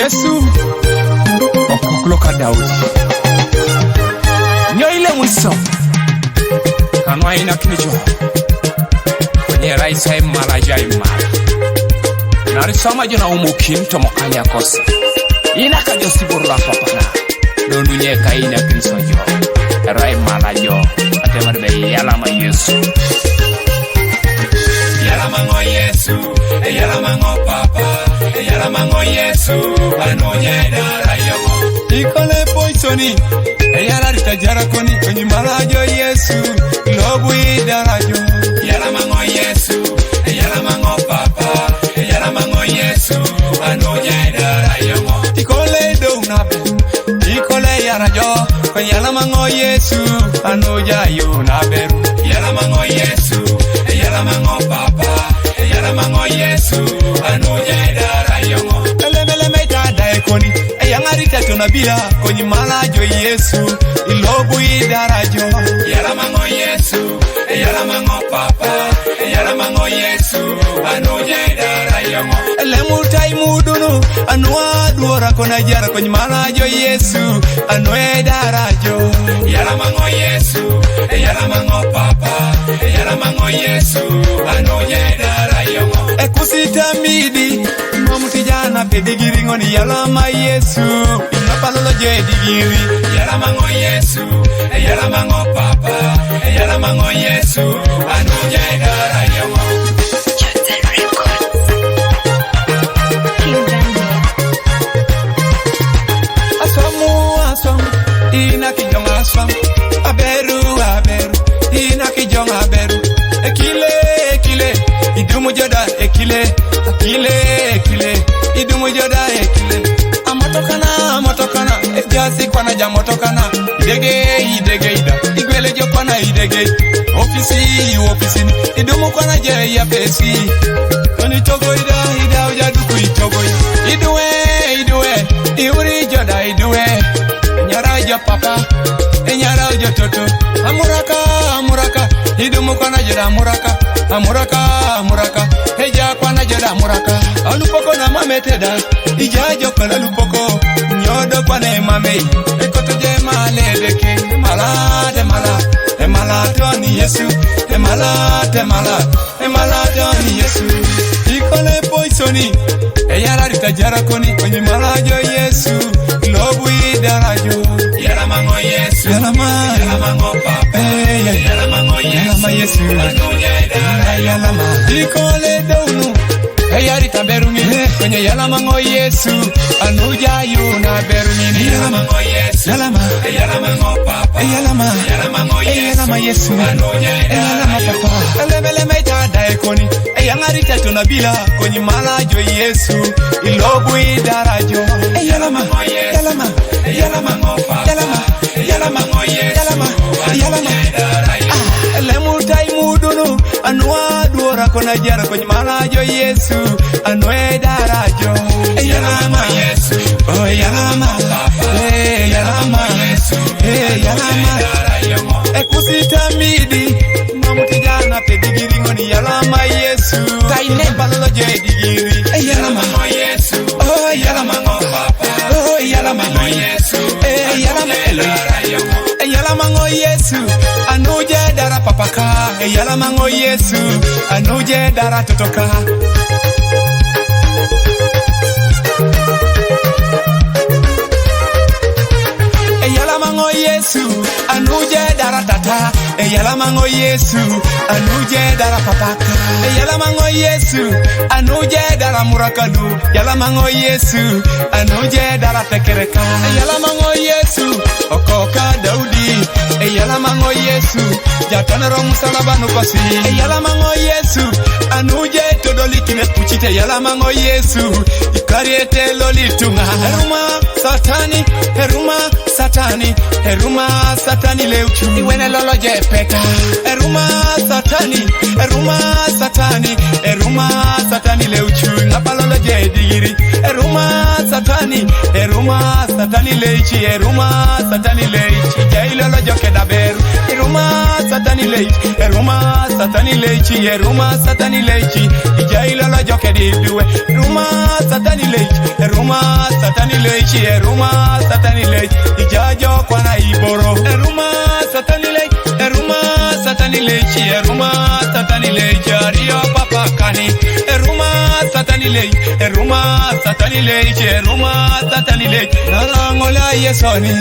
Yesu okokloka Daudi nyoile mwiso kanwa ina kinijo kwenye raisa imala jaimala narisoma jona umukim tomokani akosa ina kajosi burla papana donunye kaina kristo jo rai mala jo atemarbe yalama Yesu yalamango Yesu yalamango papa yalamango Yesu anonyeda rayo ikole poisoni yalarita jarakoni kwenye malajo Yesu lobu idarajo yalamango Yesu yalamango papa yalamango Yesu anonyeda rayo ikole dounabe ikole yarajo kwenye yalamango Yesu anoja yunaberu yalamango Yesu yalamango papa yalamango Yesu anonyeda rayo elemele meita daekoni yangarita tunabila kwenye malajo Yesu ilobu idarajo yalamango Yesu yalamango papa yalamango Yesu anonyeda rayo elemutai mudunu anwa duora kona jara kwenye malajo Yesu anonyeda rajo yalamango Yesu yalamango papa yalamango Yesu anonyeda rayo ekusitamidi mamutijana pedigiri ngoni yalama Yesu inapalolo jedigiri yalamango Yesu yalamango papa yalamango Yesu anonyeda rayo ina kijonga aswam aberu ina kijonga aberu ekile idumu joda ekile idumu joda ekile amotokana ejasi kwana jamotokana idege ida igwele jokwana idege ofisi idumu kwana je ya pesi koni togo ida ujaduku itogo idue iuri joda idue nyaraja papa nyaraja toto amuraka idumu kwana jeda amuraka heja kwana jeda amuraka alupoko na mameteda ijajo kwana lupoko nyodo kwana mame ekoto je maledeke mala toni Yesu mala toni Yesu ikole poisoni yalarita jarakoni kwenye malajo Yesu lobu idarajo yalamango Yesu yalamango papa yalamango Yesu yalama ikole dounu yarita beruni kwenye yalamango Yesu anuja yuna beruni yalamango Yesu yalamango papa yalamango Yesu yalama papa elebele meita daekoni yangarita tunabila kwenye malajo Yesu ilobu idarajo yalamango papa yalamango Yesu elemutai mudunu anwa duora kona jara kwenye malajo Yesu anweda rajo yalama Yesu yalama Yesu yalama ekusitamidi mamutijana pedigiri ngoni yalama Yesu taine balolo jedigiri yalama Yesu yalama papa yalama Yesu yalama yalama Yesu anuje dara papaka yalama Yesu anuje dara totoka yalamango Yesu anuje dara tata yalamango Yesu anuje dara papaka yalamango Yesu anuje dara murakadu yalamango Yesu anuje dara tekereka yalamango Yesu okoka Daudi yalamango Yesu jatanero musalabanu kosi yalamango Yesu anuje todolikine kuchite yalamango Yesu ikariete lolitunga heruma satani leuchu iwene lolo jepeta heruma satani leuchu ngapalolo jedigiri heruma satani leichi jailolo jokedaberu heruma satani leichi jailolo jokediduwe heruma satani leichi chi eruma satanile ijajo kwa na iboro eruma satanile chi eruma satanile jario papa kani eruma satanile chi eruma satanile narangola yesoni